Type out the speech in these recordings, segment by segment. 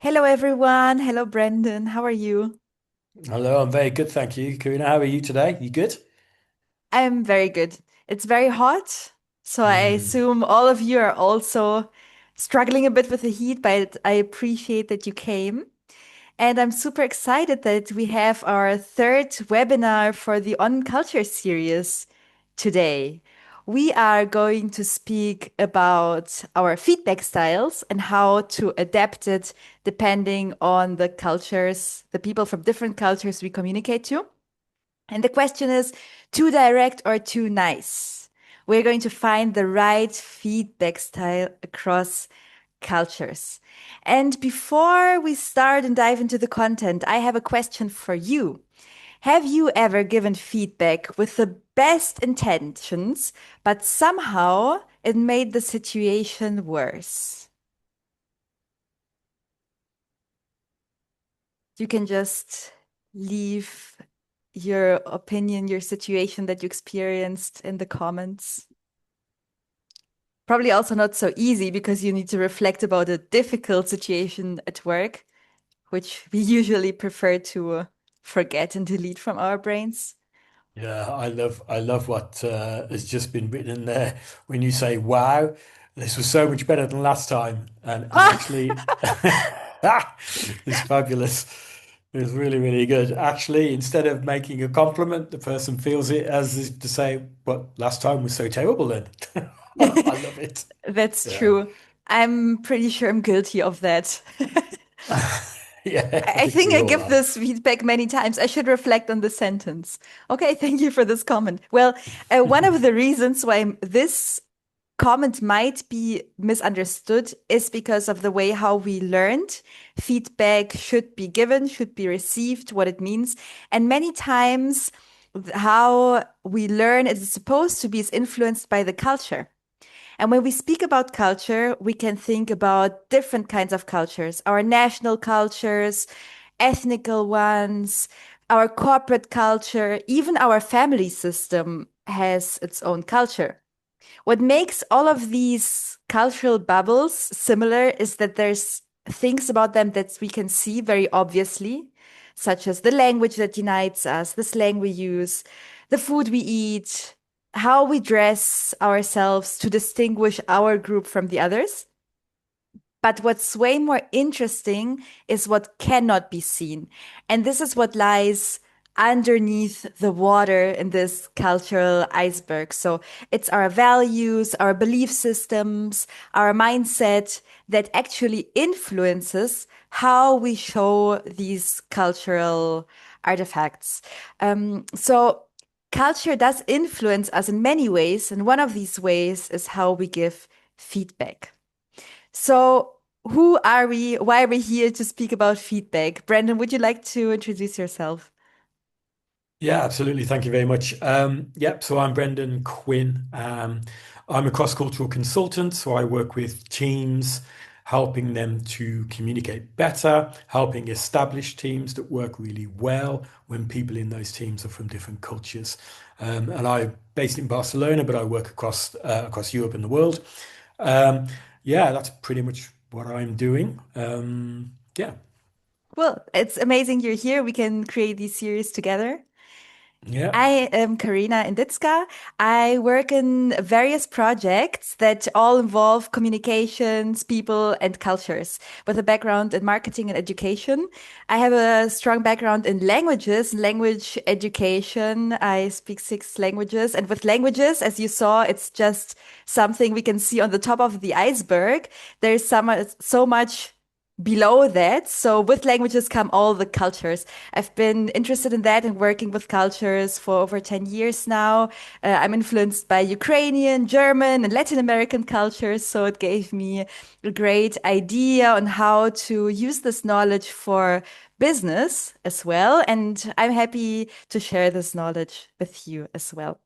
Hello, everyone. Hello, Brendan. How are you? Hello, I'm very good, thank you. Karina, how are you today? You good? I'm very good. It's very hot, so I Mm. assume all of you are also struggling a bit with the heat, but I appreciate that you came. And I'm super excited that we have our third webinar for the On Culture series today. We are going to speak about our feedback styles and how to adapt it depending on the cultures, the people from different cultures we communicate to. And the question is too direct or too nice? We're going to find the right feedback style across cultures. And before we start and dive into the content, I have a question for you. Have you ever given feedback with the best intentions, but somehow it made the situation worse? You can just leave your opinion, your situation that you experienced in the comments. Probably also not so easy because you need to reflect about a difficult situation at work, which we usually prefer to forget and delete from our brains. Yeah, I love what has just been written in there. When you say, "Wow, this was so much better than last time," and actually, it's fabulous. It's really, really good. Actually, instead of making a compliment, the person feels it as if to say, "But last time was so terrible then." I love it. That's Yeah. true. I'm pretty sure I'm guilty of that. Yeah, I I think think we I all give are. this feedback many times. I should reflect on the sentence. Okay, thank you for this comment. Well, one of the reasons why this comment might be misunderstood is because of the way how we learned feedback should be given, should be received, what it means. And many times, how we learn it is supposed to be is influenced by the culture. And when we speak about culture, we can think about different kinds of cultures, our national cultures, ethnical ones, our corporate culture, even our family system has its own culture. What makes all of these cultural bubbles similar is that there's things about them that we can see very obviously, such as the language that unites us, the slang we use, the food we eat, how we dress ourselves to distinguish our group from the others. But what's way more interesting is what cannot be seen. And this is what lies underneath the water in this cultural iceberg. So it's our values, our belief systems, our mindset that actually influences how we show these cultural artifacts. So culture does influence us in many ways. And one of these ways is how we give feedback. So, who are we? Why are we here to speak about feedback? Brandon, would you like to introduce yourself? Yeah, absolutely. Thank you very much. Yep, so I'm Brendan Quinn. I'm a cross-cultural consultant, so I work with teams, helping them to communicate better, helping establish teams that work really well when people in those teams are from different cultures. And I'm based in Barcelona, but I work across Europe and the world. Um, yeah, that's pretty much what I'm doing. Yeah, Well, it's amazing you're here. We can create these series together. yeah. I am Karina Indytska. I work in various projects that all involve communications, people, and cultures with a background in marketing and education. I have a strong background in languages, language education. I speak six languages. And with languages, as you saw, it's just something we can see on the top of the iceberg. There's so much below that. So with languages come all the cultures. I've been interested in that and working with cultures for over 10 years now. I'm influenced by Ukrainian, German, and Latin American cultures. So it gave me a great idea on how to use this knowledge for business as well. And I'm happy to share this knowledge with you as well.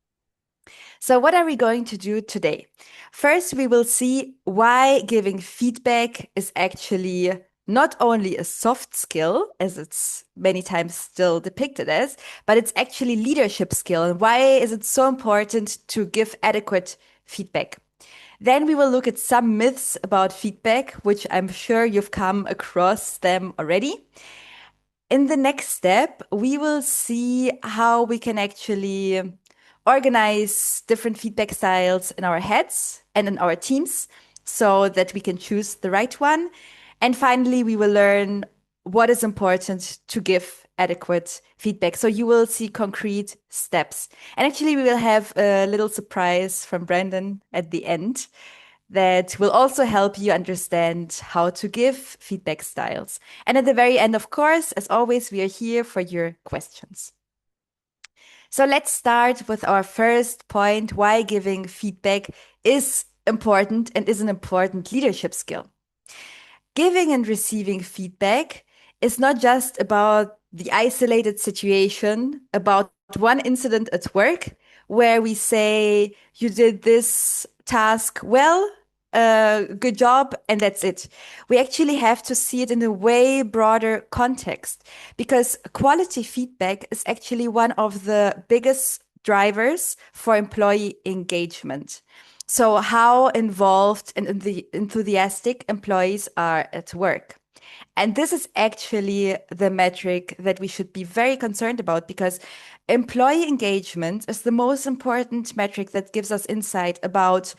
So, what are we going to do today? First, we will see why giving feedback is actually not only a soft skill, as it's many times still depicted as, but it's actually leadership skill. And why is it so important to give adequate feedback? Then we will look at some myths about feedback, which I'm sure you've come across them already. In the next step, we will see how we can actually organize different feedback styles in our heads and in our teams so that we can choose the right one. And finally, we will learn what is important to give adequate feedback. So you will see concrete steps. And actually, we will have a little surprise from Brandon at the end that will also help you understand how to give feedback styles. And at the very end, of course, as always, we are here for your questions. So let's start with our first point, why giving feedback is important and is an important leadership skill. Giving and receiving feedback is not just about the isolated situation, about one incident at work where we say, you did this task well, good job, and that's it. We actually have to see it in a way broader context because quality feedback is actually one of the biggest drivers for employee engagement. So, how involved and enthusiastic employees are at work. And this is actually the metric that we should be very concerned about because employee engagement is the most important metric that gives us insight about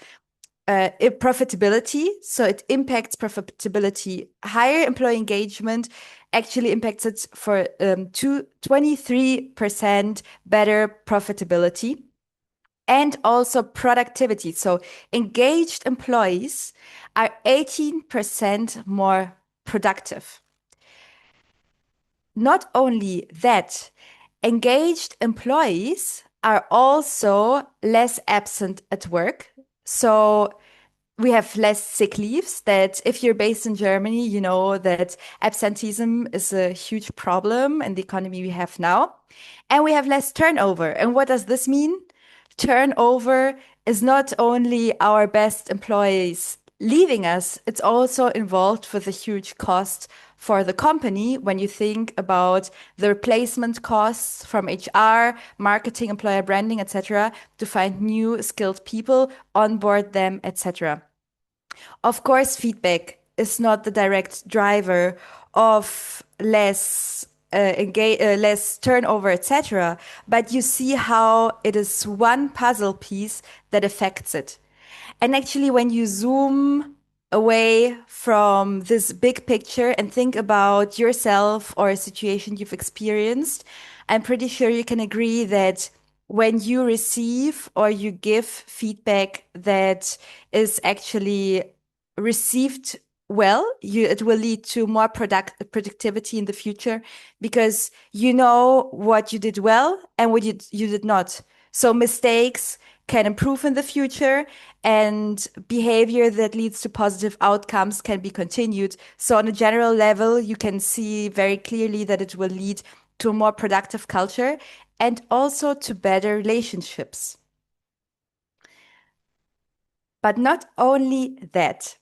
profitability. So it impacts profitability. Higher employee engagement actually impacts it for 23% better profitability and also productivity. So engaged employees are 18% more productive. Not only that, engaged employees are also less absent at work. So we have less sick leaves that if you're based in Germany, you know that absenteeism is a huge problem in the economy we have now. And we have less turnover. And what does this mean? Turnover is not only our best employees leaving us, it's also involved with a huge cost for the company when you think about the replacement costs from HR, marketing, employer branding, etc., to find new skilled people, onboard them, etc. Of course, feedback is not the direct driver of less turnover, etc. But you see how it is one puzzle piece that affects it. And actually, when you zoom away from this big picture and think about yourself or a situation you've experienced, I'm pretty sure you can agree that when you receive or you give feedback that is actually received well, it will lead to more productivity in the future because you know what you did well and what you did not. So mistakes can improve in the future and behavior that leads to positive outcomes can be continued. So on a general level, you can see very clearly that it will lead to a more productive culture and also to better relationships. But not only that,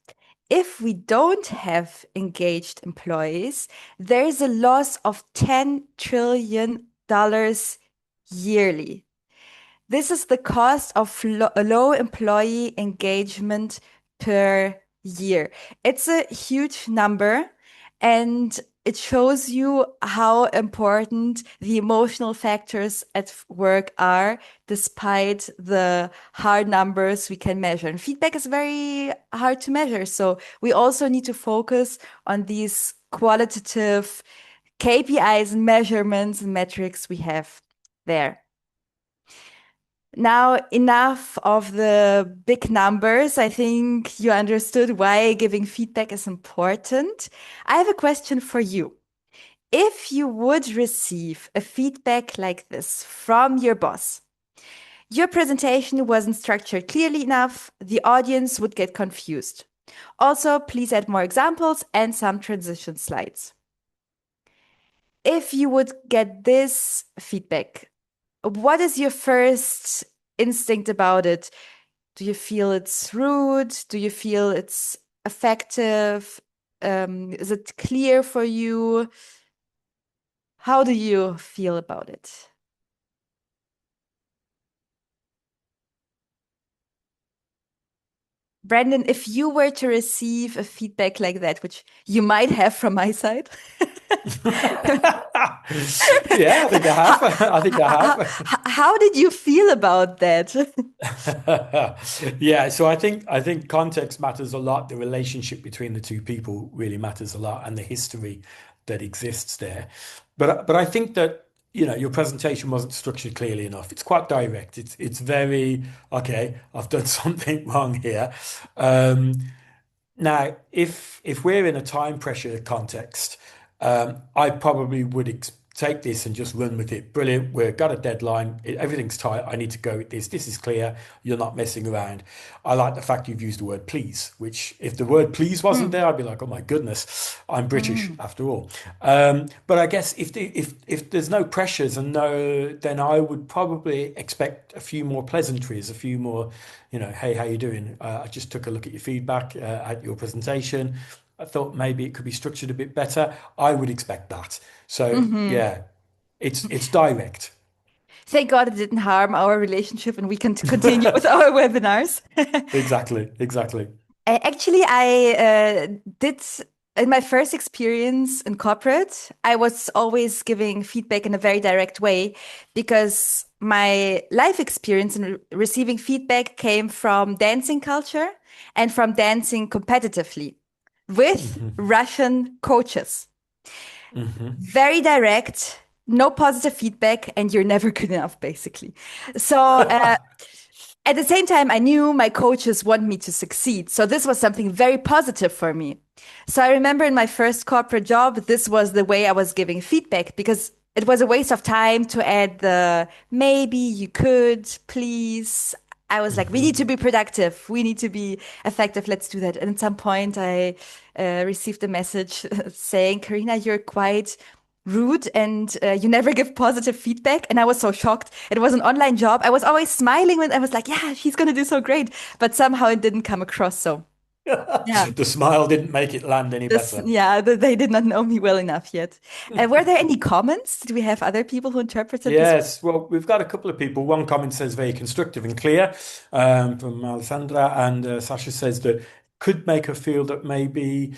if we don't have engaged employees, there is a loss of $10 trillion yearly. This is the cost of low employee engagement per year. It's a huge number and it shows you how important the emotional factors at work are, despite the hard numbers we can measure. And feedback is very hard to measure. So we also need to focus on these qualitative KPIs and measurements and metrics we have there. Now, enough of the big numbers. I think you understood why giving feedback is important. I have a question for you. If you would receive a feedback like this from your boss, your presentation wasn't structured clearly enough, the audience would get confused. Also, please add more examples and some transition slides. If you would get this feedback, what is your first instinct about it? Do you feel it's rude? Do you feel it's effective? Is it clear for you? How do you feel about it? Brandon, if you were to receive a feedback like that, which you might have from my side, Yeah, I think I have. how, I think I how, have. how did you feel about that? Yeah, so I think context matters a lot. The relationship between the two people really matters a lot, and the history that exists there. But I think that your presentation wasn't structured clearly enough. It's quite direct. It's very okay. I've done something wrong here. Um, Now, if we're in a time pressure context, I probably would take this and just run with it. Brilliant. We've got a deadline. Everything's tight. I need to go with this. This is clear. You're not messing around. I like the fact you've used the word please, which if the word please wasn't Mm, there, I'd be like, oh my goodness, I'm British mm, after all. But I guess if there's no pressures and no, then I would probably expect a few more pleasantries, a few more, hey, how you doing? I just took a look at your feedback at your presentation. I thought maybe it could be structured a bit better. I would expect that. So mhm. yeah, it's direct. Thank God it didn't harm our relationship and we can continue with our webinars. Exactly, exactly. Actually, I did in my first experience in corporate, I was always giving feedback in a very direct way because my life experience in receiving feedback came from dancing culture and from dancing competitively with Hmm. Russian coaches. Hmm. Very direct, no positive feedback, and you're never good enough, basically. So, at the same time, I knew my coaches want me to succeed. So this was something very positive for me. So I remember in my first corporate job, this was the way I was giving feedback because it was a waste of time to add the maybe you could, please. I was like, we need to Hmm. be productive. We need to be effective. Let's do that. And at some point, I received a message saying, Karina, you're quite rude and you never give positive feedback. And I was so shocked. It was an online job. I was always smiling when I was like, yeah, she's going to do so great. But somehow it didn't come across. So, yeah. The smile didn't make it land any This, better. yeah, they did not know me well enough yet. Were there any comments? Did we have other people who interpreted this? Yes, well, we've got a couple of people. One comment says very constructive and clear from Alessandra, and Sasha says that could make her feel that maybe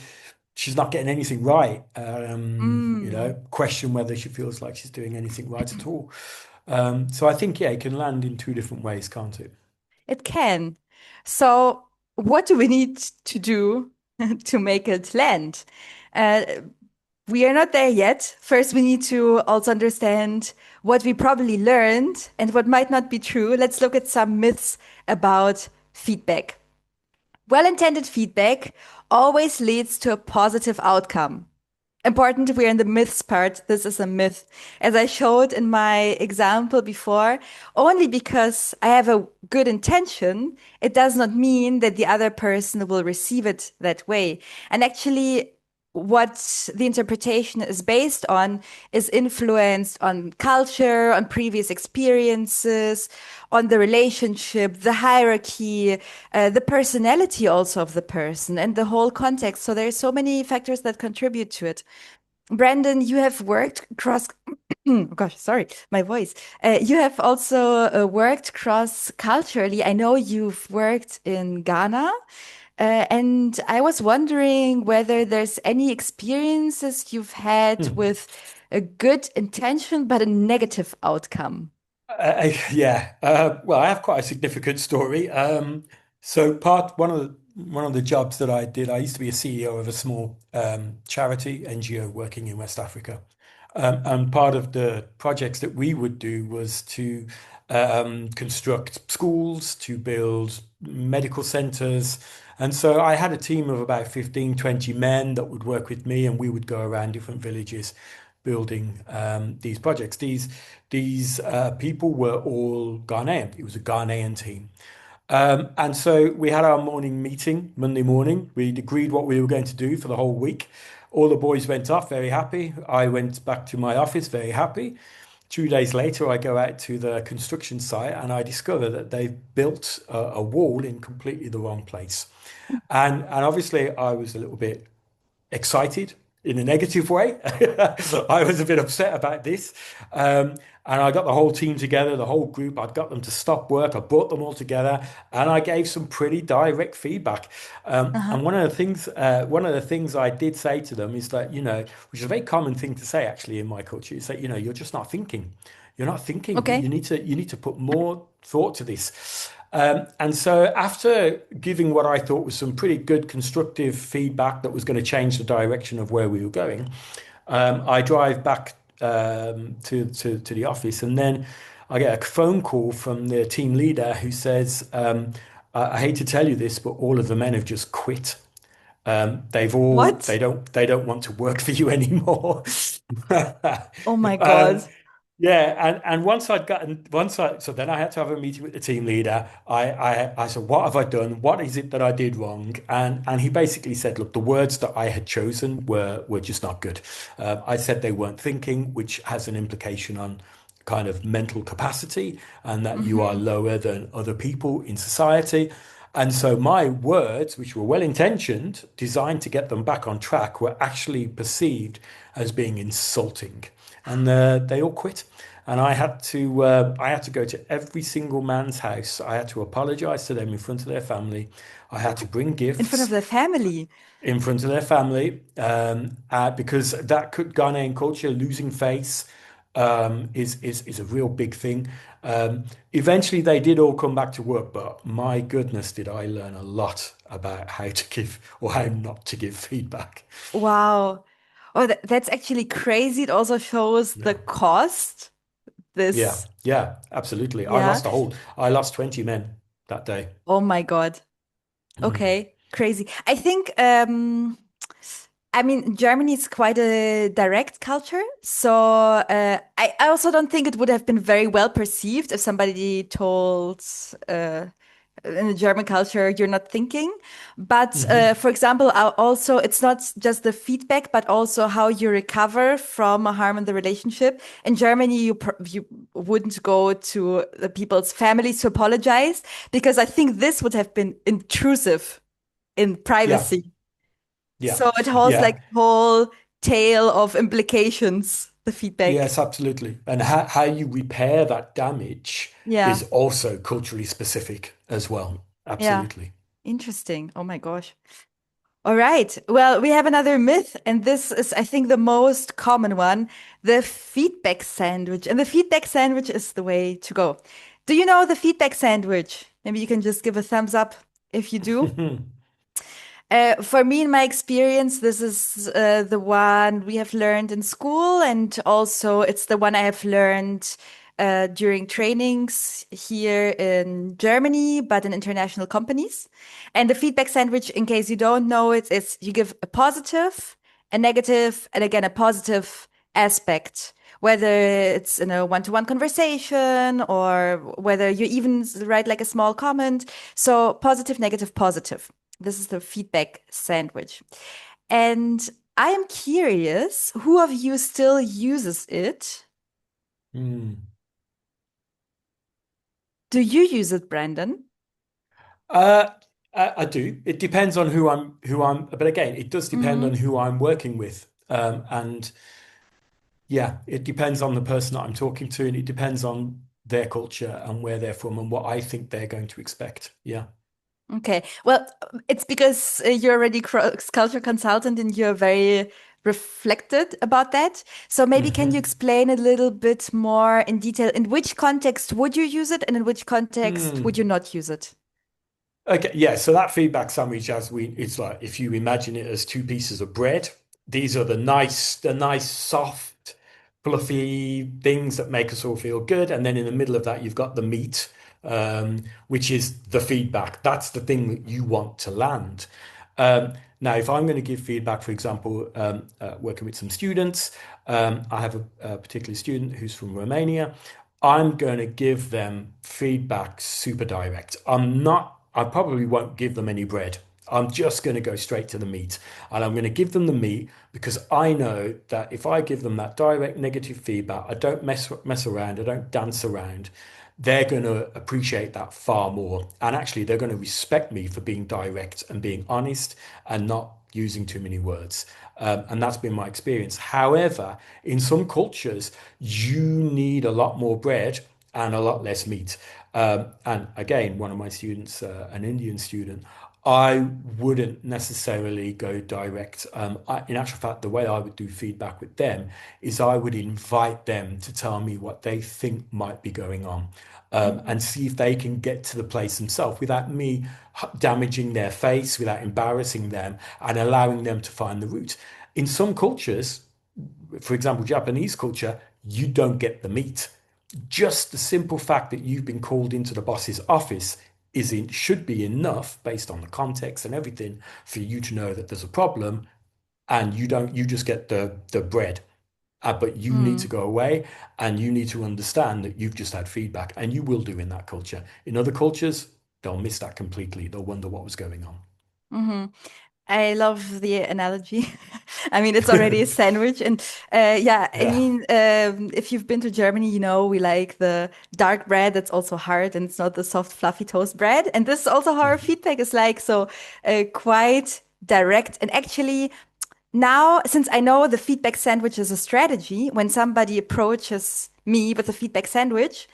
she's not getting anything right. Mm, Question whether she feels like she's doing anything right at all. So I think, yeah, it can land in two different ways, can't it? it can. So, what do we need to do to make it land? Uh, we are not there yet. First, we need to also understand what we probably learned and what might not be true. Let's look at some myths about feedback. Well-intended feedback always leads to a positive outcome. Important, we're in the myths part. This is a myth. As I showed in my example before, only because I have a good intention, it does not mean that the other person will receive it that way. And actually, what the interpretation is based on is influenced on culture, on previous experiences, on the relationship, the hierarchy, the personality also of the person, and the whole context. So there's so many factors that contribute to it. Brandon, you have worked cross. Oh gosh, sorry, my voice. You have also worked cross culturally. I know you've worked in Ghana. And I was wondering whether there's any experiences you've had Hmm. with a good intention but a negative outcome. Yeah. Well, I have quite a significant story. So one of the jobs that I did, I used to be a CEO of a small charity NGO working in West Africa. And part of the projects that we would do was to construct schools, to build medical centers. And so I had a team of about 15, 20 men that would work with me, and we would go around different villages building these projects. These people were all Ghanaian. It was a Ghanaian team. And so we had our morning meeting Monday morning. We'd agreed what we were going to do for the whole week. All the boys went off very happy. I went back to my office very happy. 2 days later, I go out to the construction site and I discover that they've built a wall in completely the wrong place. And obviously, I was a little bit excited. in a negative way. I was a bit upset about this. And I got the whole team together, the whole group. I'd got them to stop work. I brought them all together, and I gave some pretty direct feedback. Uh-huh. And one of the things I did say to them is that, which is a very common thing to say actually in my culture, is that, you're just not thinking. You're not thinking. You Okay. need to put more thought to this. And so after giving what I thought was some pretty good constructive feedback that was going to change the direction of where we were going, I drive back to the office, and then I get a phone call from the team leader who says, I hate to tell you this, but all of the men have just quit. They've all What? they don't want to work for you anymore. Oh my Um, God. yeah, and so then I had to have a meeting with the team leader. I said, what have I done? What is it that I did wrong? And he basically said, look, the words that I had chosen were just not good. I said they weren't thinking, which has an implication on kind of mental capacity, and that you are Hmm. lower than other people in society. And so my words, which were well intentioned, designed to get them back on track, were actually perceived as being insulting, and they all quit. And I had to go to every single man's house. I had to apologize to them in front of their family. I had to bring In front of gifts the family. in front of their family, because that could Ghanaian culture, losing face, is a real big thing. Eventually, they did all come back to work, but my goodness, did I learn a lot about how to give or how not to give feedback. Wow. Oh, that's actually crazy. It also shows the Yeah, cost. yeah, This, yeah, absolutely. yeah. I lost 20 men that day. Oh my God. Mm. Okay. Crazy. I think, I mean, Germany is quite a direct culture. So I also don't think it would have been very well perceived if somebody told, uh, in the German culture, you're not thinking. But Hmm. for example, also, it's not just the feedback, but also how you recover from a harm in the relationship. In Germany, you wouldn't go to the people's families to apologize because I think this would have been intrusive in Yeah, privacy. yeah, So it holds like yeah. a whole tale of implications, the feedback. Yes, absolutely. And how you repair that damage is Yeah. also culturally specific as well. Yeah. Absolutely. Interesting. Oh my gosh. All right. Well, we have another myth, and this is, I think, the most common one, the feedback sandwich. And the feedback sandwich is the way to go. Do you know the feedback sandwich? Maybe you can just give a thumbs up if you do. For me, in my experience, this is the one we have learned in school, and also it's the one I have learned during trainings here in Germany, but in international companies. And the feedback sandwich, in case you don't know it, is you give a positive, a negative, and again a positive aspect. Whether it's in a one-to-one conversation or whether you even write like a small comment. So positive, negative, positive. This is the feedback sandwich. And I am curious, who of you still uses it? Hmm. Do you use it, Brandon? Uh, I do. It depends on but again, it does depend on Hmm. who I'm working with. And yeah, it depends on the person that I'm talking to, and it depends on their culture and where they're from and what I think they're going to expect. Yeah. Okay. Well, it's because you're already culture consultant and you're very reflected about that. So maybe can you explain a little bit more in detail in which context would you use it and in which context would you Hmm. not use it? Okay, yeah, so that feedback sandwich, it's like if you imagine it as two pieces of bread, these are the nice, soft, fluffy things that make us all feel good. And then in the middle of that, you've got the meat, which is the feedback. That's the thing that you want to land. Now, if I'm going to give feedback, for example, working with some students, I have a particular student who's from Romania. I'm going to give them feedback super direct. I probably won't give them any bread. I'm just going to go straight to the meat. And I'm going to give them the meat because I know that if I give them that direct negative feedback, I don't mess around, I don't dance around. They're going to appreciate that far more. And actually, they're going to respect me for being direct and being honest and not using too many words. And that's been my experience. However, in some cultures, you need a lot more bread and a lot less meat. And again, one of my students, an Indian student, I wouldn't necessarily go direct. In actual fact, the way I would do feedback with them is I would invite them to tell me what they think might be going on, Mhm. and see if they can get to the place themselves without me damaging their face, without embarrassing them, and allowing them to find the root. In some cultures, for example, Japanese culture, you don't get the meat. Just the simple fact that you've been called into the boss's office should be enough based on the context and everything for you to know that there's a problem, and you just get the bread. But you need to Mm. go away and you need to understand that you've just had feedback, and you will do in that culture. In other cultures, they'll miss that completely. They'll wonder what was going Mhm. I love the analogy. I mean, it's already a on. sandwich. And yeah, I Yeah. mean, if you've been to Germany, you know, we like the dark bread that's also hard and it's not the soft, fluffy toast bread. And this is also how our feedback is like. So quite direct. And actually, now, since I know the feedback sandwich is a strategy, when somebody approaches me with a feedback sandwich,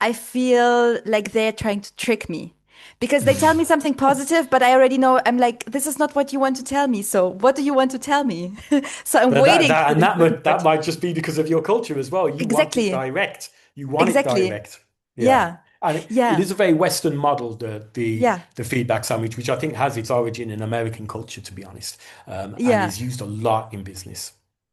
I feel like they're trying to trick me because they tell me something positive, but I already know I'm like, this is not what you want to tell me. So, what do you want to tell me? So, I'm But waiting for the that feedback. might just be because of your culture as well. You want it Exactly. direct. You want it Exactly. direct. Yeah. Yeah. And it Yeah. is a very Western model, Yeah. the feedback sandwich, which I think has its origin in American culture, to be honest, and Yeah. is used a lot in business.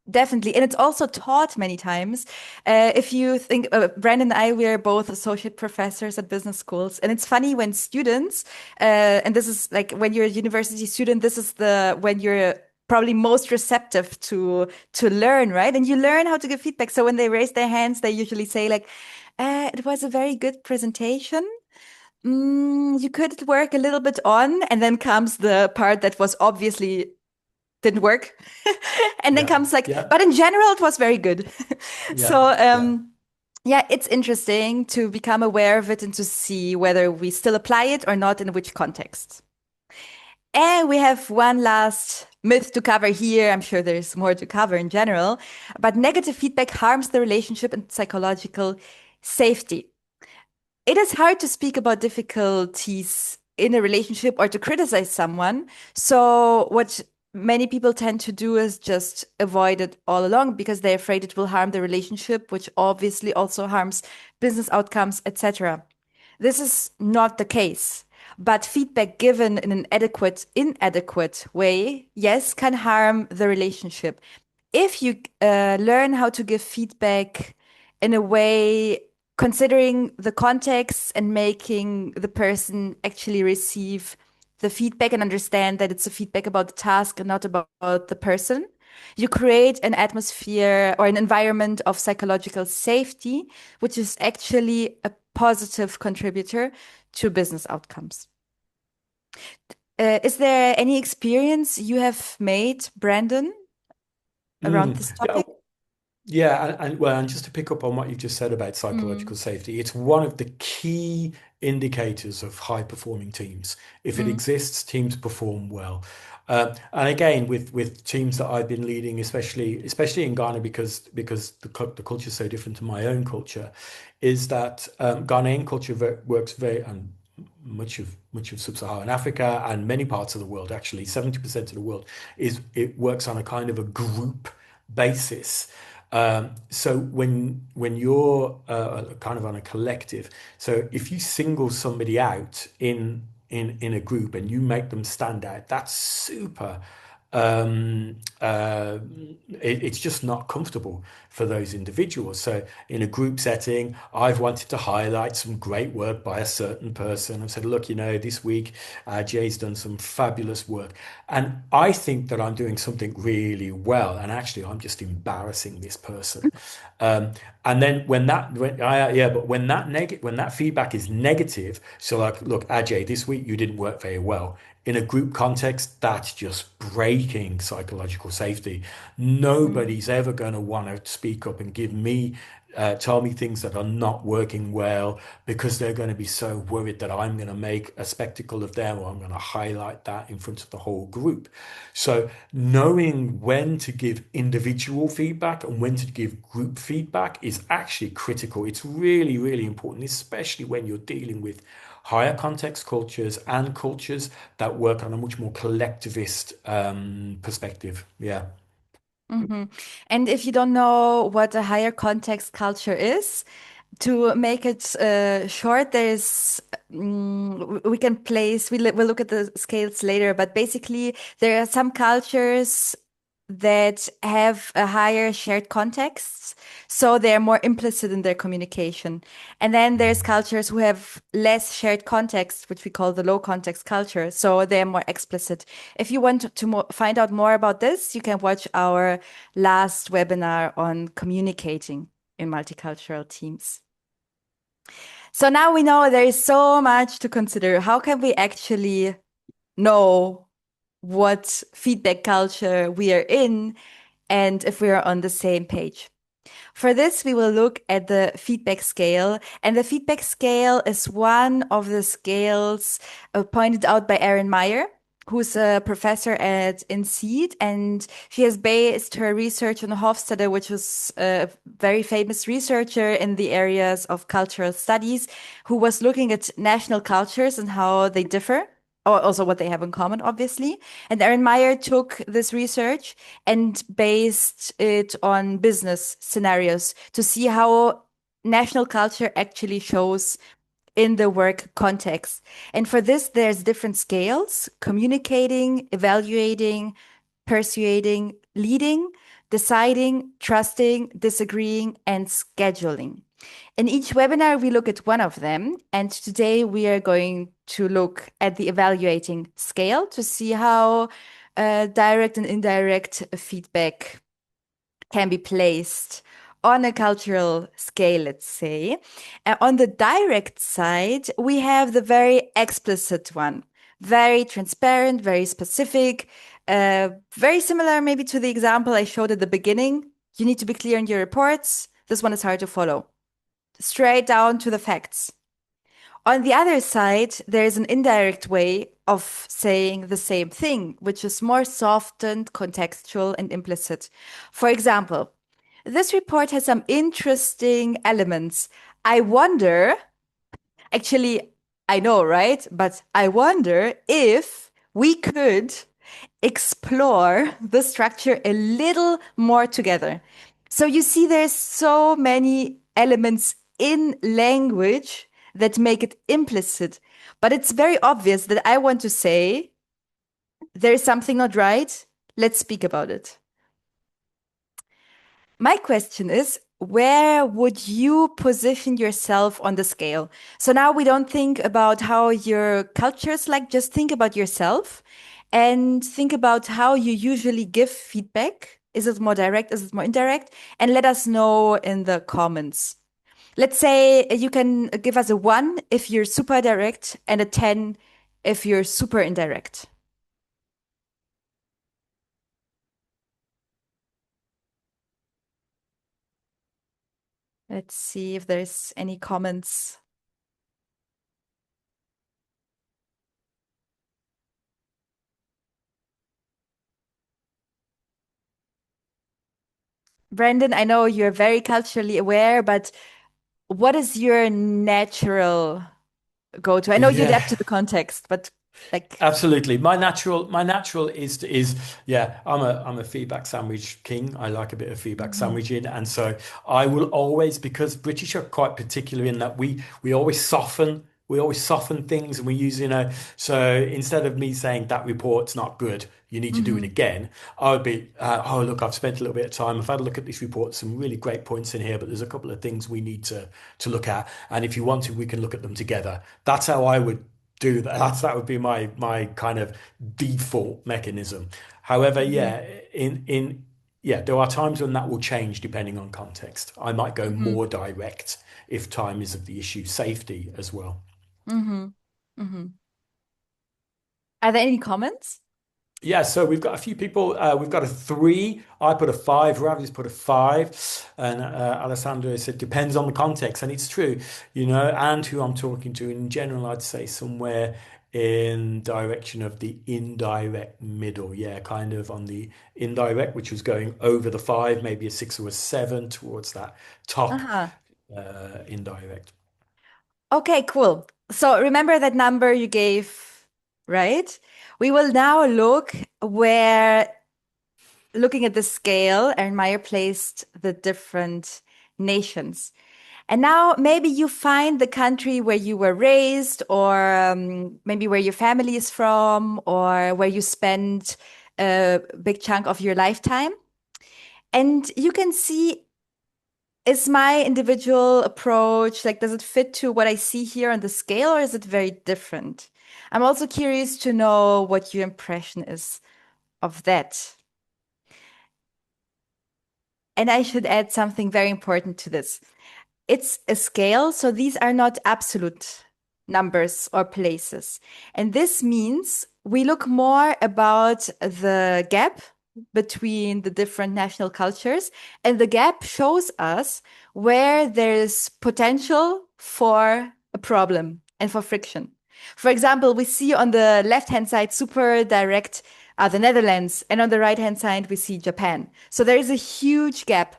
Definitely. And it's also taught many times. If you think, Brandon and I, we are both associate professors at business schools. And it's funny when students, and this is like when you're a university student, this is when you're probably most receptive to learn, right? And you learn how to give feedback. So when they raise their hands, they usually say like, it was a very good presentation. You could work a little bit on. And then comes the part that was obviously didn't work. And then Yeah. comes like, Yeah. but in general, it was very good. Yeah. So, Yeah. yeah, it's interesting to become aware of it and to see whether we still apply it or not in which context. And we have one last myth to cover here. I'm sure there's more to cover in general, but negative feedback harms the relationship and psychological safety. It is hard to speak about difficulties in a relationship or to criticize someone. So, what many people tend to do is just avoid it all along because they're afraid it will harm the relationship, which obviously also harms business outcomes, etc. This is not the case. But feedback given in an inadequate way, yes, can harm the relationship. If you learn how to give feedback in a way considering the context and making the person actually receive the feedback and understand that it's a feedback about the task and not about the person, you create an atmosphere or an environment of psychological safety, which is actually a positive contributor to business outcomes. Is there any experience you have made, Brandon, around Mm. this Yeah. topic? Yeah, and just to pick up on what you've just said about psychological Mm, safety, it's one of the key indicators of high performing teams. If it mm, exists, teams perform well. And again, with teams that I've been leading, especially in Ghana, because the culture is so different to my own culture, is that Ghanaian culture works very and much of sub-Saharan Africa and many parts of the world, actually 70% of the world, is it works on a kind of a group basis. So when you're kind of on a collective, so if you single somebody out in a group and you make them stand out, that's super. Um, uh, it's just not comfortable for those individuals. So in a group setting, I've wanted to highlight some great work by a certain person. I've said, look, this week Jay's done some fabulous work, and I think that I'm doing something really well, and actually I'm just embarrassing this person. Um, and then when that feedback is negative, so like, look, Ajay, this week you didn't work very well. In a group context, that's just breaking psychological safety. mm, Nobody's ever going to want to speak up and give me tell me things that are not working well because they're going to be so worried that I'm going to make a spectacle of them or I'm going to highlight that in front of the whole group. So knowing when to give individual feedback and when to give group feedback is actually critical. It's really, really important, especially when you're dealing with higher context cultures and cultures that work on a much more collectivist perspective. Yeah. Hmm. And if you don't know what a higher context culture is, to make it short, we can place, we'll look at the scales later, but basically, there are some cultures that have a higher shared context, so they're more implicit in their communication. And then there's cultures who have less shared context, which we call the low context culture, so they're more explicit. If you want to find out more about this, you can watch our last webinar on communicating in multicultural teams. So now we know there is so much to consider. How can we actually know what feedback culture we are in and if we are on the same page? For this, we will look at the feedback scale. And the feedback scale is one of the scales pointed out by Erin Meyer, who's a professor at INSEAD. And she has based her research on Hofstadter, which was a very famous researcher in the areas of cultural studies, who was looking at national cultures and how they differ. Or also what they have in common, obviously. And Erin Meyer took this research and based it on business scenarios to see how national culture actually shows in the work context. And for this, there's different scales: communicating, evaluating, persuading, leading, deciding, trusting, disagreeing, and scheduling. In each webinar, we look at one of them. And today we are going to look at the evaluating scale to see how direct and indirect feedback can be placed on a cultural scale, let's say. On the direct side, we have the very explicit one, very transparent, very specific, very similar maybe to the example I showed at the beginning. You need to be clear in your reports. This one is hard to follow. Straight down to the facts. On the other side, there is an indirect way of saying the same thing, which is more softened, contextual, and implicit. For example, this report has some interesting elements. I wonder, actually, I know, right? But I wonder if we could explore the structure a little more together. So you see, there's so many elements in language that make it implicit, but it's very obvious that I want to say there's something not right. Let's speak about it. My question is, where would you position yourself on the scale? So now we don't think about how your culture's like, just think about yourself and think about how you usually give feedback. Is it more direct? Is it more indirect? And let us know in the comments. Let's say you can give us a 1 if you're super direct and a 10 if you're super indirect. Let's see if there's any comments. Brandon, I know you're very culturally aware, but what is your natural go-to? I know you Yeah. adapt to the context, but like, Absolutely. My natural is yeah, I'm a feedback sandwich king. I like a bit of feedback mhm, sandwiching. And so I will always, because British are quite particular in that we always soften things and we use, so instead of me saying that report's not good, you need to do it mhm, again, I would be, oh look, I've spent a little bit of time. I've had a look at this report, some really great points in here, but there's a couple of things we need to look at. And if you want to, we can look at them together. That's how I would do that. That would be my kind of default mechanism. However, mhm, yeah, in yeah, there are times when that will change depending on context. I might go mhm, more direct if time is of the issue, safety as well. mhm, mhm. Are there any comments? Yeah, so we've got a few people. We've got a three. I put a five. Ravi's put a five, and Alessandro said depends on the context, and it's true, and who I'm talking to. In general, I'd say somewhere in direction of the indirect middle. Yeah, kind of on the indirect, which was going over the five, maybe a six or a seven towards that top Uh-huh. indirect. Okay, cool. So remember that number you gave, right? We will now look where, looking at the scale, and Meyer placed the different nations. And now maybe you find the country where you were raised, or maybe where your family is from, or where you spent a big chunk of your lifetime. And you can see, is my individual approach, like, does it fit to what I see here on the scale, or is it very different? I'm also curious to know what your impression is of that. And I should add something very important to this. It's a scale, so these are not absolute numbers or places. And this means we look more about the gap between the different national cultures, and the gap shows us where there's potential for a problem and for friction. For example, we see on the left-hand side super direct the Netherlands, and on the right-hand side we see Japan. So there is a huge gap,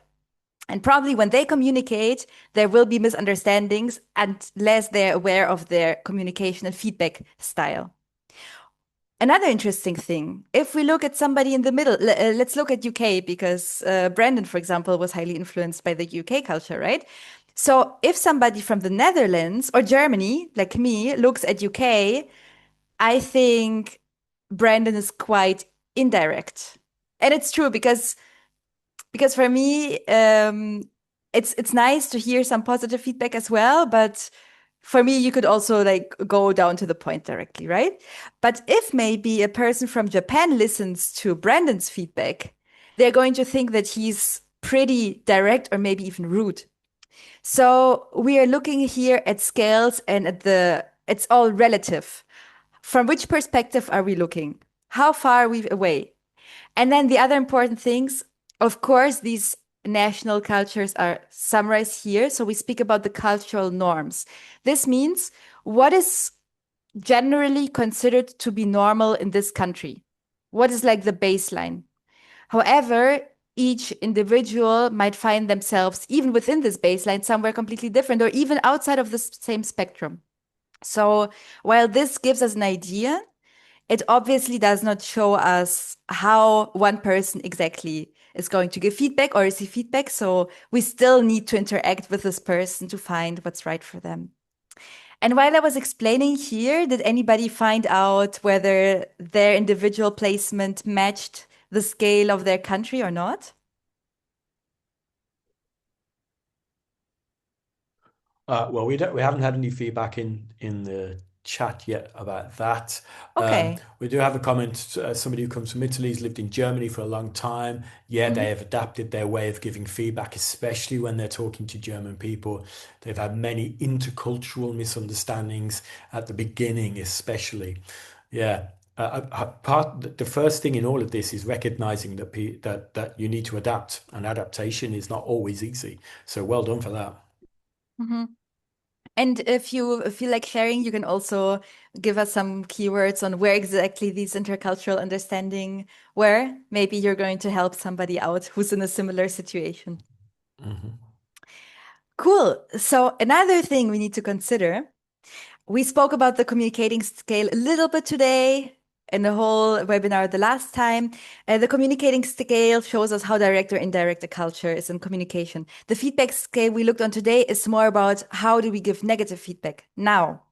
and probably when they communicate, there will be misunderstandings unless they're aware of their communication and feedback style. Another interesting thing, if we look at somebody in the middle, let's look at UK, because Brandon, for example, was highly influenced by the UK culture, right? So if somebody from the Netherlands or Germany, like me, looks at UK, I think Brandon is quite indirect. And it's true, because for me, it's nice to hear some positive feedback as well, but for me, you could also like go down to the point directly, right? But if maybe a person from Japan listens to Brandon's feedback, they're going to think that he's pretty direct or maybe even rude. So we are looking here at scales, and it's all relative. From which perspective are we looking? How far are we away? And then the other important things, of course, these national cultures are summarized here. So we speak about the cultural norms. This means what is generally considered to be normal in this country? What is like the baseline? However, each individual might find themselves, even within this baseline, somewhere completely different, or even outside of the same spectrum. So while this gives us an idea, it obviously does not show us how one person exactly is going to give feedback or receive feedback. So we still need to interact with this person to find what's right for them. And while I was explaining here, did anybody find out whether their individual placement matched the scale of their country or not? Well, we haven't had any feedback in the chat yet about that. Okay. We do have a comment. Somebody who comes from Italy has lived in Germany for a long time. Yeah, they Mhm. have adapted their way of giving feedback, especially when they're talking to German people. They've had many intercultural misunderstandings at the beginning, especially. Yeah. The first thing in all of this is recognizing that you need to adapt, and adaptation is not always easy. So well done for that. Mhm. And if you feel like sharing, you can also give us some keywords on where exactly these intercultural understanding were. Maybe you're going to help somebody out who's in a similar situation. Mhm. Cool. So another thing we need to consider, we spoke about the communicating scale a little bit today in the whole webinar the last time. The communicating scale shows us how direct or indirect a culture is in communication. The feedback scale we looked on today is more about how do we give negative feedback. Now,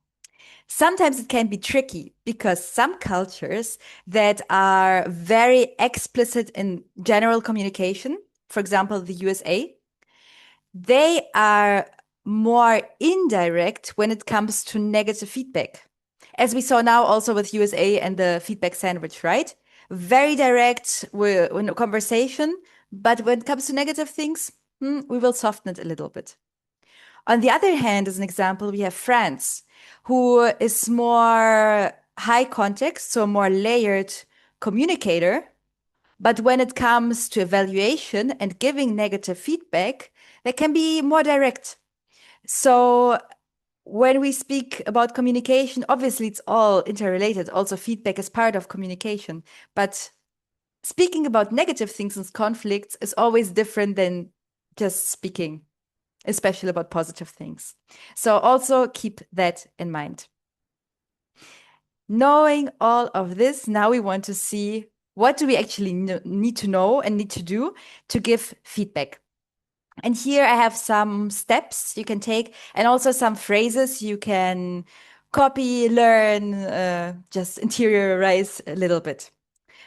sometimes it can be tricky because some cultures that are very explicit in general communication, for example, the USA, they are more indirect when it comes to negative feedback. As we saw now also with USA and the feedback sandwich, right? Very direct in a conversation, but when it comes to negative things, we will soften it a little bit. On the other hand, as an example, we have France, who is more high context, so more layered communicator, but when it comes to evaluation and giving negative feedback, they can be more direct. So when we speak about communication, obviously it's all interrelated. Also, feedback is part of communication. But speaking about negative things and conflicts is always different than just speaking, especially about positive things. So also keep that in mind. Knowing all of this, now we want to see what do we actually need to know and need to do to give feedback. And here I have some steps you can take and also some phrases you can copy, learn, just interiorize a little bit.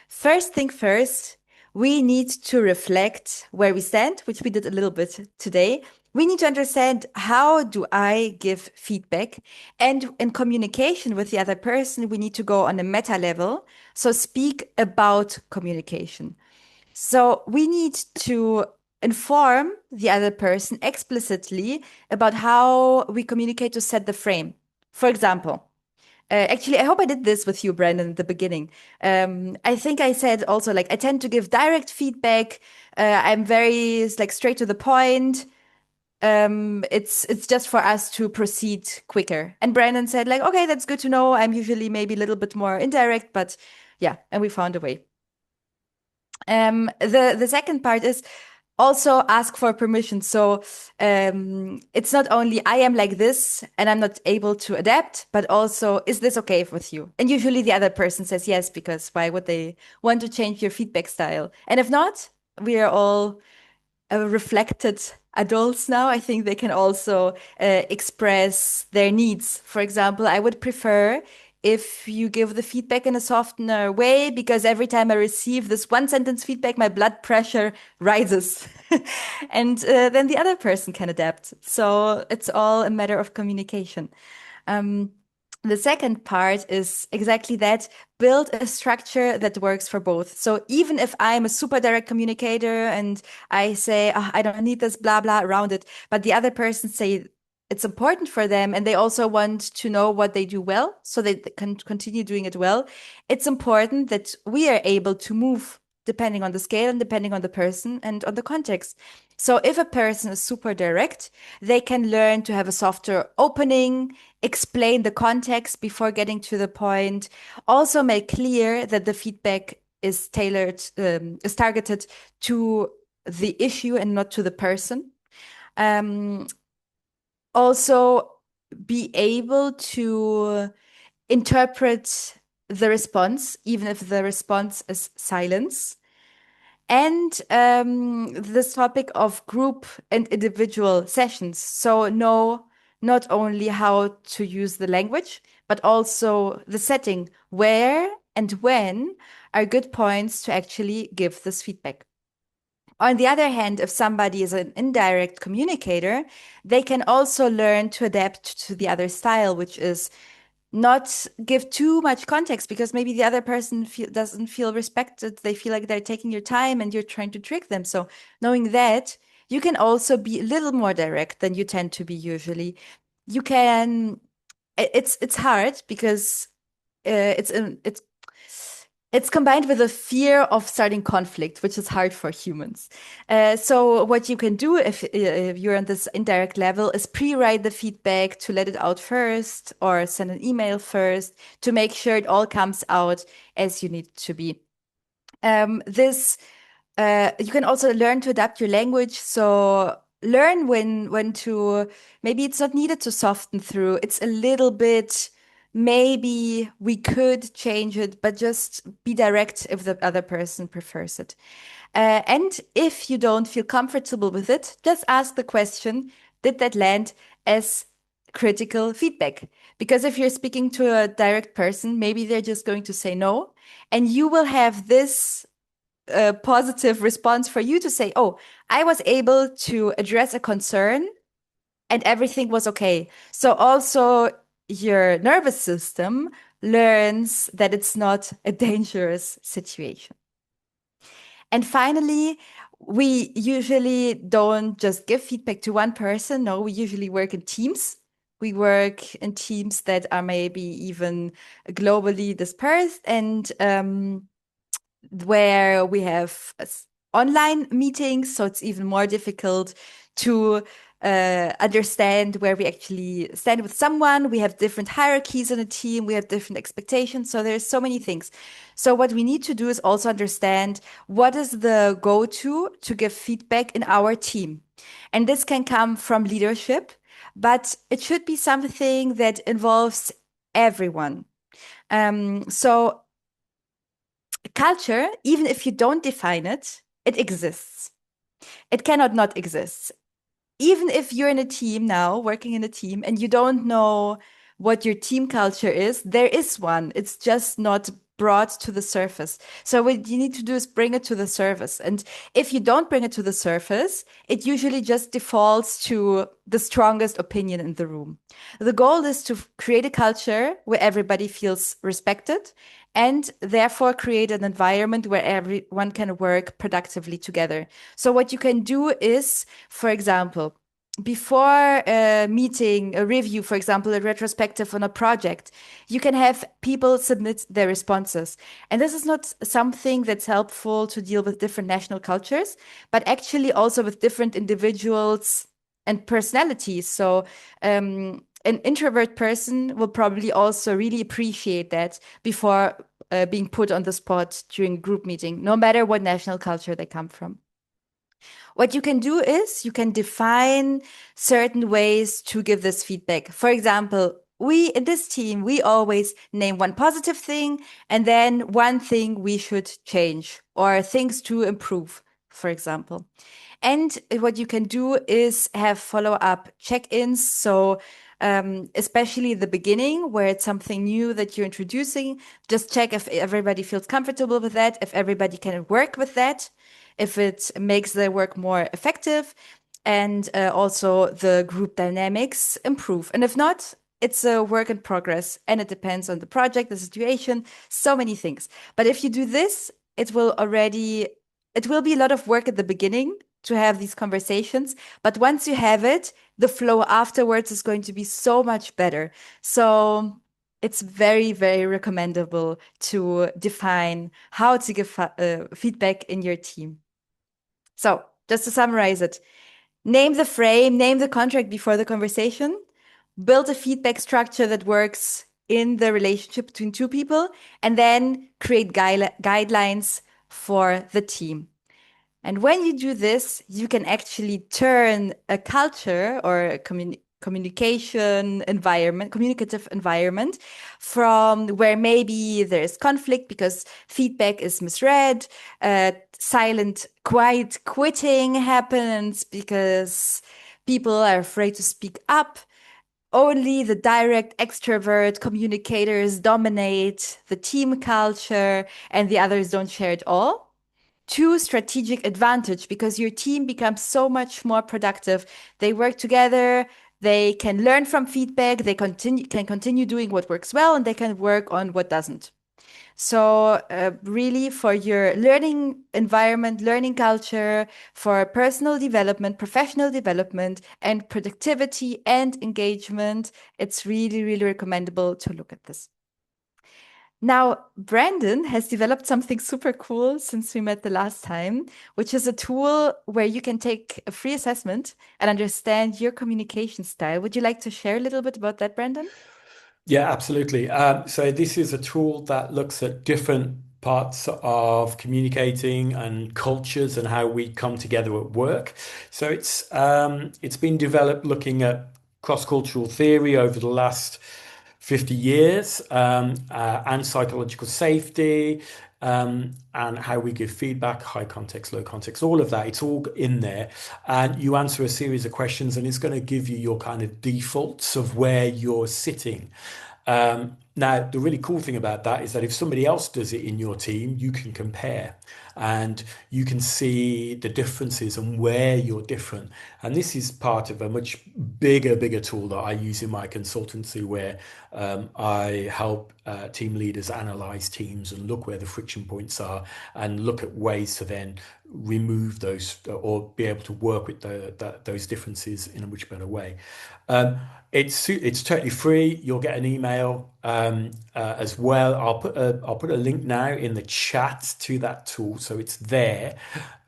First thing first, we need to reflect where we stand, which we did a little bit today. We need to understand how do I give feedback? And in communication with the other person, we need to go on a meta level. So speak about communication. So we need to inform the other person explicitly about how we communicate to set the frame. For example, actually, I hope I did this with you, Brandon, at the beginning. I think I said also like I tend to give direct feedback. I'm very like straight to the point. It's just for us to proceed quicker. And Brandon said like, okay, that's good to know. I'm usually maybe a little bit more indirect, but yeah, and we found a way. The second part is also ask for permission. So it's not only I am like this and I'm not able to adapt, but also is this okay with you? And usually the other person says yes, because why would they want to change your feedback style? And if not, we are all reflected adults now. I think they can also express their needs. For example, I would prefer if you give the feedback in a softer way, because every time I receive this one sentence feedback, my blood pressure rises. And then the other person can adapt. So it's all a matter of communication. Um, the second part is exactly that, build a structure that works for both. So even if I'm a super direct communicator and I say, "Oh, I don't need this blah blah around it," but the other person say it's important for them and they also want to know what they do well so they can continue doing it well, it's important that we are able to move depending on the scale and depending on the person and on the context. So if a person is super direct, they can learn to have a softer opening, explain the context before getting to the point, also make clear that the feedback is tailored, is targeted to the issue and not to the person. Um, Also be able to interpret the response, even if the response is silence. And this topic of group and individual sessions. So know not only how to use the language, but also the setting, where and when are good points to actually give this feedback. On the other hand, if somebody is an indirect communicator, they can also learn to adapt to the other style, which is not give too much context because maybe the other person doesn't feel respected. They feel like they're taking your time and you're trying to trick them. So knowing that, you can also be a little more direct than you tend to be usually. You can. It's hard because it's combined with a fear of starting conflict, which is hard for humans. So what you can do if you're on this indirect level is pre-write the feedback to let it out first or send an email first to make sure it all comes out as you need it to be. This You can also learn to adapt your language. So learn when to maybe it's not needed to soften through. It's a little bit maybe we could change it, but just be direct if the other person prefers it. And if you don't feel comfortable with it, just ask the question, did that land as critical feedback? Because if you're speaking to a direct person, maybe they're just going to say no, and you will have this a positive response for you to say, oh, I was able to address a concern and everything was okay. So also your nervous system learns that it's not a dangerous situation. And finally, we usually don't just give feedback to one person. No, we usually work in teams. We work in teams that are maybe even globally dispersed. And where we have online meetings, so it's even more difficult to understand where we actually stand with someone. We have different hierarchies in a team, we have different expectations, so there's so many things. So what we need to do is also understand what is the go-to to give feedback in our team. And this can come from leadership, but it should be something that involves everyone. So culture, even if you don't define it, it exists. It cannot not exist. Even if you're in a team now, working in a team, and you don't know what your team culture is, there is one. It's just not brought to the surface. So what you need to do is bring it to the surface. And if you don't bring it to the surface, it usually just defaults to the strongest opinion in the room. The goal is to create a culture where everybody feels respected and therefore create an environment where everyone can work productively together. So what you can do is, for example, before a meeting, a review, for example, a retrospective on a project, you can have people submit their responses. And this is not something that's helpful to deal with different national cultures, but actually also with different individuals and personalities. So, an introvert person will probably also really appreciate that before being put on the spot during group meeting, no matter what national culture they come from. What you can do is you can define certain ways to give this feedback. For example, we in this team, we always name one positive thing and then one thing we should change or things to improve, for example. And what you can do is have follow-up check-ins. So, especially the beginning where it's something new that you're introducing, just check if everybody feels comfortable with that, if everybody can work with that, if it makes their work more effective, and also the group dynamics improve. And if not, it's a work in progress and it depends on the project, the situation, so many things. But if you do this, it will be a lot of work at the beginning to have these conversations. But once you have it, the flow afterwards is going to be so much better. So it's very, very recommendable to define how to give feedback in your team. So just to summarize it, name the frame, name the contract before the conversation, build a feedback structure that works in the relationship between two people, and then create guidelines for the team. And when you do this, you can actually turn a culture or a communication environment, communicative environment from where maybe there's conflict because feedback is misread, silent, quiet quitting happens because people are afraid to speak up. Only the direct extrovert communicators dominate the team culture and the others don't share it all. Two, strategic advantage because your team becomes so much more productive. They work together, they can learn from feedback, they can continue doing what works well, and they can work on what doesn't. So, really, for your learning environment, learning culture, for personal development, professional development, and productivity and engagement, it's really, really recommendable to look at this. Now, Brandon has developed something super cool since we met the last time, which is a tool where you can take a free assessment and understand your communication style. Would you like to share a little bit about that, Brandon? Yeah, absolutely. So this is a tool that looks at different parts of communicating and cultures and how we come together at work. So it's been developed looking at cross-cultural theory over the last 50 years, and psychological safety, and how we give feedback, high context, low context, all of that. It's all in there. And you answer a series of questions, and it's going to give you your kind of defaults of where you're sitting. Now, the really cool thing about that is that if somebody else does it in your team, you can compare. and you can see the differences and where you're different. And this is part of a much bigger tool that I use in my consultancy, where I help team leaders analyze teams and look where the friction points are and look at ways to then remove those or be able to work with those differences in a much better way. Um, it's totally free. You'll get an email as well. I'll put a link now in the chat to that tool, so it's there.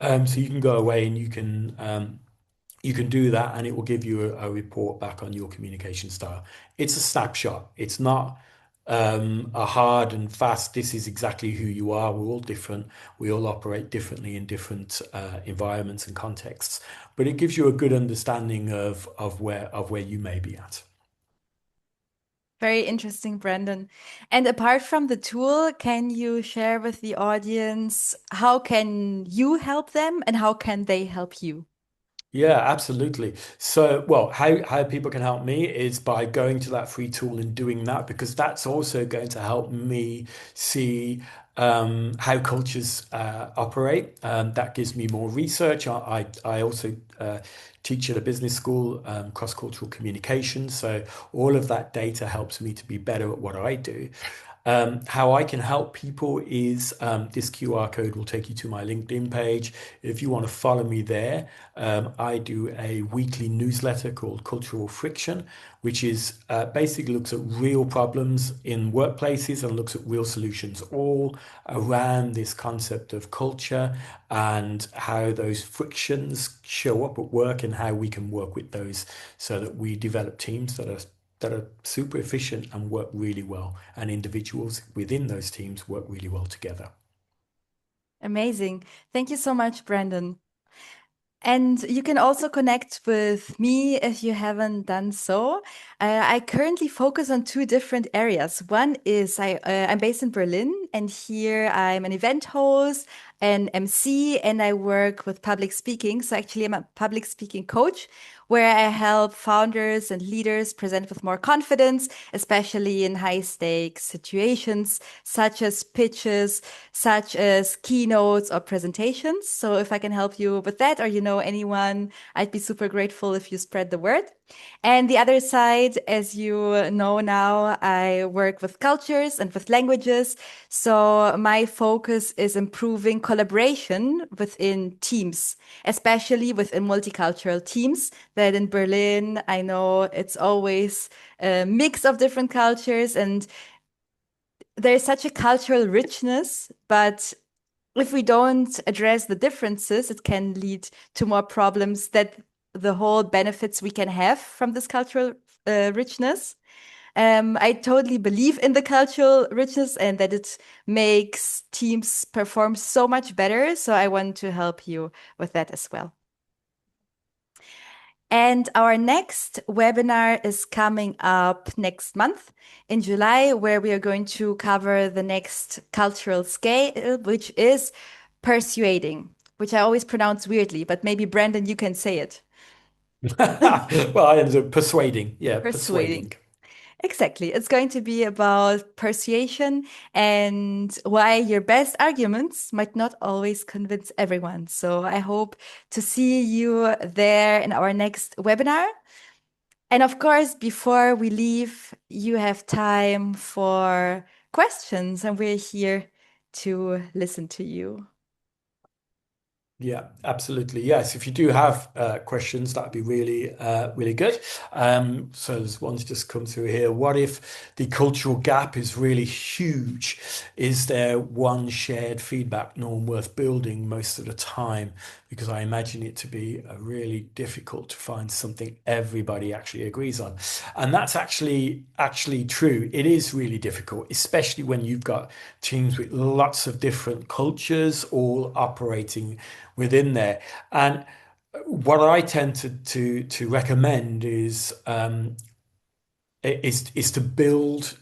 So you can go away and you can do that, and it will give you a report back on your communication style. It's a snapshot. It's not a hard and fast. This is exactly who you are. We're all different. We all operate differently in different environments and contexts. But it gives you a good understanding of where you may be at. Very interesting, Brandon. And apart from the tool, can you share with the audience how can you help them and how can they help you? Yeah, absolutely. So, well, how people can help me is by going to that free tool and doing that, because that's also going to help me see how cultures operate. That gives me more research. I also teach at a business school, cross-cultural communication. So all of that data helps me to be better at what I do. How I can help people is this QR code will take you to my LinkedIn page. If you want to follow me there, I do a weekly newsletter called Cultural Friction, which is basically looks at real problems in workplaces and looks at real solutions, all around this concept of culture and how those frictions show up at work and how we can work with those so that we develop teams that are super efficient and work really well, and individuals within those teams work really well together. Amazing. Thank you so much, Brandon. And you can also connect with me if you haven't done so. I currently focus on two different areas. One is I'm based in Berlin, and here I'm an event host, an MC, and I work with public speaking. So actually, I'm a public speaking coach where I help founders and leaders present with more confidence, especially in high stakes situations such as pitches, such as keynotes or presentations. So if I can help you with that, or you know anyone, I'd be super grateful if you spread the word. And the other side, as you know now, I work with cultures and with languages. So my focus is improving collaboration within teams, especially within multicultural teams. That in Berlin, I know it's always a mix of different cultures and there's such a cultural richness, but if we don't address the differences, it can lead to more problems that the whole benefits we can have from this cultural richness. I totally believe in the cultural richness and that it makes teams perform so much better. So I want to help you with that as well. And our next webinar is coming up next month in July, where we are going to cover the next cultural scale, which is persuading, which I always pronounce weirdly, but maybe Brandon, you can say it. Well, I ended up persuading. Yeah, Persuading. persuading. Exactly. It's going to be about persuasion and why your best arguments might not always convince everyone. So I hope to see you there in our next webinar. And of course, before we leave, you have time for questions, and we're here to listen to you. Yeah, absolutely. Yes, if you do have questions, that'd be really good. So there's one's just come through here. What if the cultural gap is really huge? Is there one shared feedback norm worth building most of the time? Because I imagine it to be really difficult to find something everybody actually agrees on. And that's actually true. It is really difficult, especially when you've got teams with lots of different cultures all operating within there. And what I tend to recommend is to build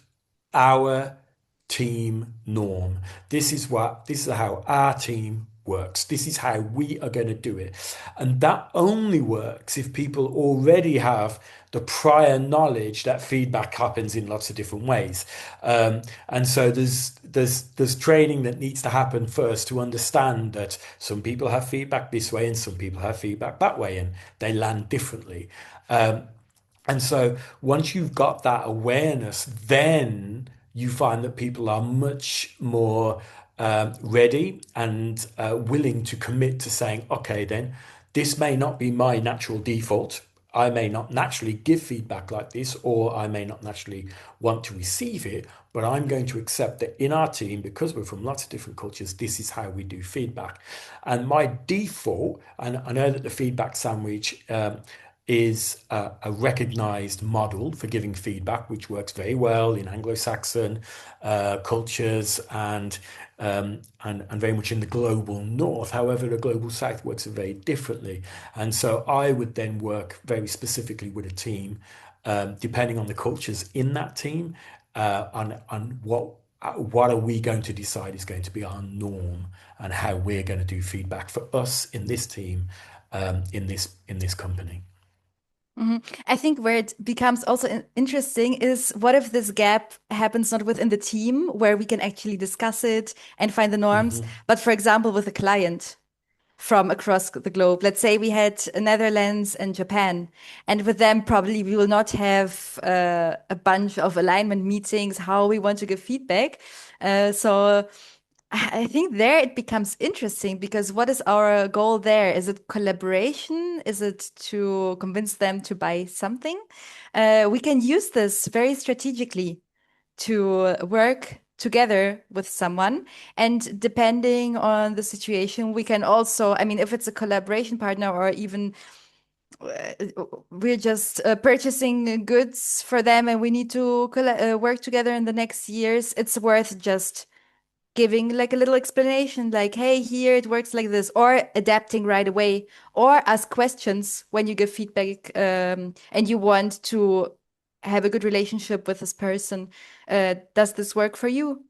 our team norm. This is how our team works. This is how we are going to do it. And that only works if people already have the prior knowledge that feedback happens in lots of different ways. And so there's training that needs to happen first to understand that some people have feedback this way and some people have feedback that way, and they land differently. Um, and so once you've got that awareness, then you find that people are much more ready and willing to commit to saying, okay, then this may not be my natural default. I may not naturally give feedback like this, or I may not naturally want to receive it, but I'm going to accept that in our team, because we're from lots of different cultures, this is how we do feedback. And my default, and I know that the feedback sandwich is a recognized model for giving feedback, which works very well in Anglo-Saxon cultures and very much in the global north. However, the global south works very differently. And so I would then work very specifically with a team, depending on the cultures in that team, on what are we going to decide is going to be our norm and how we're going to do feedback for us in this team, in this company. I think where it becomes also interesting is what if this gap happens not within the team where we can actually discuss it and find the norms, Hmm. but for example, with a client from across the globe. Let's say we had Netherlands and Japan, and with them, probably we will not have a bunch of alignment meetings, how we want to give feedback. So I think there it becomes interesting because what is our goal there? Is it collaboration? Is it to convince them to buy something? We can use this very strategically to work together with someone. And depending on the situation, we can also, I mean, if it's a collaboration partner or even we're just purchasing goods for them and we need to work together in the next years, it's worth just giving like a little explanation like, hey, here it works like this, or adapting right away, or ask questions when you give feedback and you want to have a good relationship with this person. Does this work for you?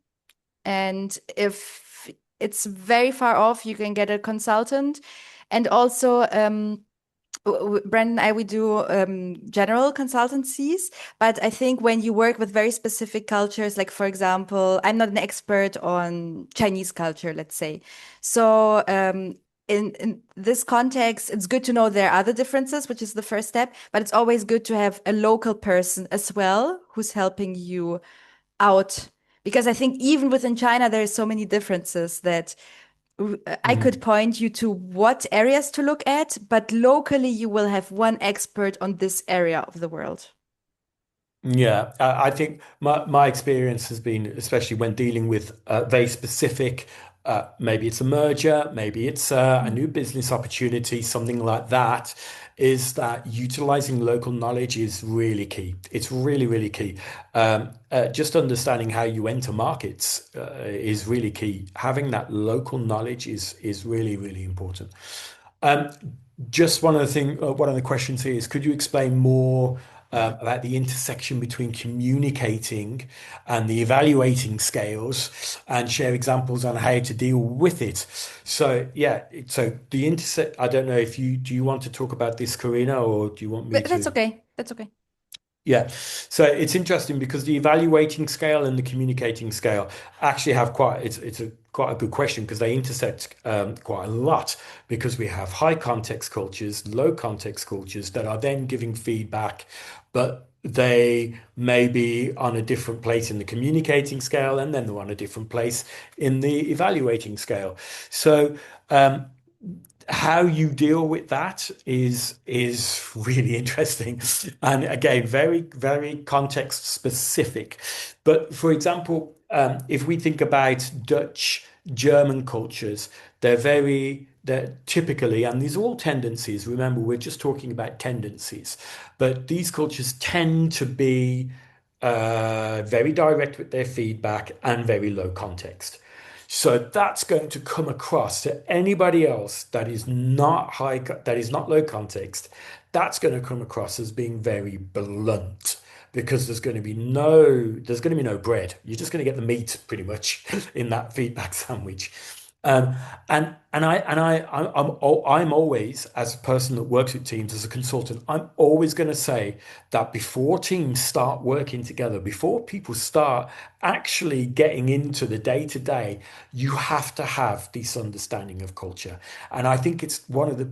And if it's very far off, you can get a consultant. And also, Brandon and I, we do general consultancies, but I think when you work with very specific cultures, like for example, I'm not an expert on Chinese culture, let's say. So in this context, it's good to know there are other differences, which is the first step, but it's always good to have a local person as well who's helping you out. Because I think even within China, there are so many differences that I could point you to what areas to look at, but locally you will have one expert on this area of the world. Yeah, I think my experience has been, especially when dealing with very specific, maybe it's a merger, maybe it's a Mm. new business opportunity, something like that, is that utilizing local knowledge is really key. It's really, really key. Just understanding how you enter markets is really key. Having that local knowledge is really, really important. Um, just one of the questions here is, could you explain more about the intersection between communicating and the evaluating scales, and share examples on how to deal with it? So yeah, so the intersect. I don't know if you want to talk about this, Karina, or do you want me But that's to? okay. That's okay. Yeah, so it's interesting because the evaluating scale and the communicating scale actually have it's a quite a good question because they intersect quite a lot, because we have high context cultures, low context cultures that are then giving feedback, but they may be on a different place in the communicating scale, and then they're on a different place in the evaluating scale. So how you deal with that is really interesting, and again very context specific. But for example, if we think about Dutch German cultures, they're typically, and these are all tendencies, remember we're just talking about tendencies, but these cultures tend to be very direct with their feedback and very low context. So that's going to come across to anybody else that is not that is not low context. That's going to come across as being very blunt, because there's going to be no bread. You're just going to get the meat pretty much in that feedback sandwich. Um, I'm always, as a person that works with teams, as a consultant, I'm always going to say that before teams start working together, before people start actually getting into the day to day, you have to have this understanding of culture. And I think it's one of the,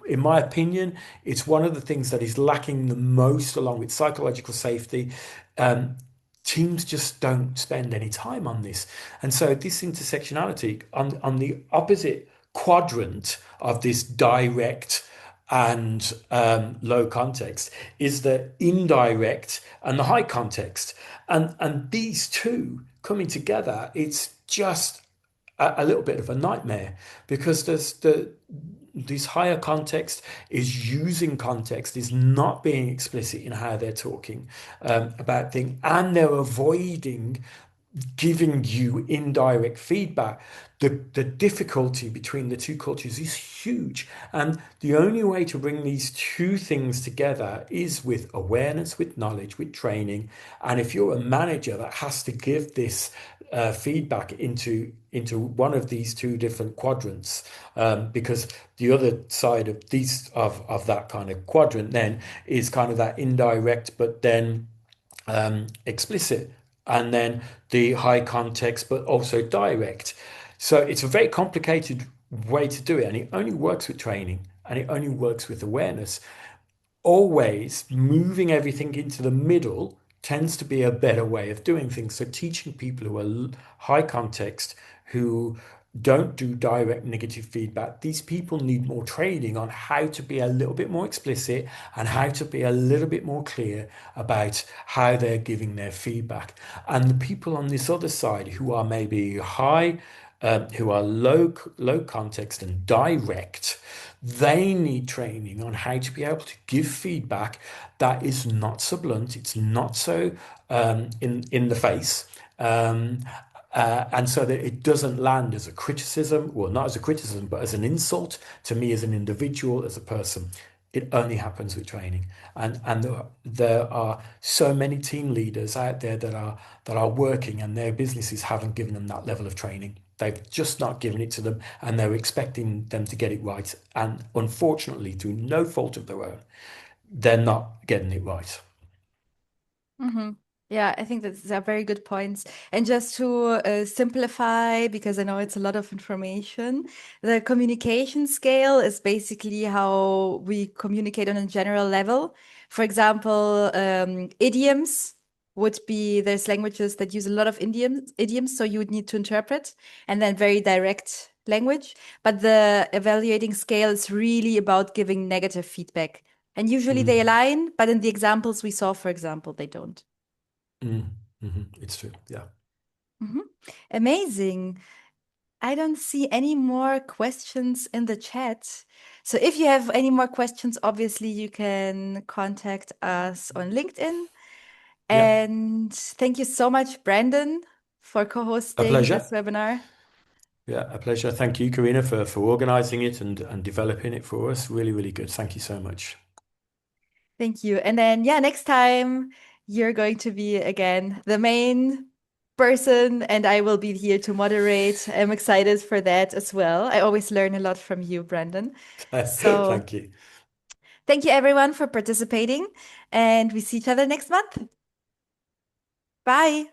in my opinion, it's one of the things that is lacking the most, along with psychological safety. Um, Teams just don't spend any time on this. And so this intersectionality on the opposite quadrant of this direct and low context is the indirect and the high context. And these two coming together, it's just a little bit of a nightmare because there's this higher context is using context, is not being explicit in how they're talking about things, and they're avoiding giving you indirect feedback. The difficulty between the two cultures is huge. And the only way to bring these two things together is with awareness, with knowledge, with training. And if you're a manager that has to give this feedback into one of these two different quadrants, because the other side of these of that kind of quadrant then is kind of that indirect, but then explicit, and then the high context, but also direct. So it's a very complicated way to do it, and it only works with training and it only works with awareness. Always moving everything into the middle tends to be a better way of doing things. So teaching people who are high context, who don't do direct negative feedback, these people need more training on how to be a little bit more explicit and how to be a little bit more clear about how they're giving their feedback. And the people on this other side who are maybe high, who are low context and direct, they need training on how to be able to give feedback that is not so blunt, it's not so in the face, and so that it doesn't land as a criticism, well, not as a criticism, but as an insult to me as an individual, as a person. It only happens with training, and there are so many team leaders out there that are working, and their businesses haven't given them that level of training. They've just not given it to them, and they're expecting them to get it right. And unfortunately, through no fault of their own, they're not getting it right. Hmm. Yeah, I think that's a very good points. And just to simplify, because I know it's a lot of information, the communication scale is basically how we communicate on a general level. For example, idioms would be there's languages that use a lot of idioms, so you would need to interpret, and then very direct language. But the evaluating scale is really about giving negative feedback. And usually they Mm, align, but in the examples we saw, for example, they don't. it's true. Yeah. Mhm. Amazing. I don't see any more questions in the chat. So if you have any more questions, obviously you can contact us on LinkedIn. Yeah. And thank you so much, Brandon, for A co-hosting this pleasure. webinar. Yeah, a pleasure. Thank you, Karina, for organizing it and developing it for us. Really, really good. Thank you so much. Thank you. And then, yeah, next time you're going to be again the main person, and I will be here to moderate. I'm excited for that as well. I always learn a lot from you, Brandon. So, Thank you. thank you everyone for participating, and we see each other next month. Bye.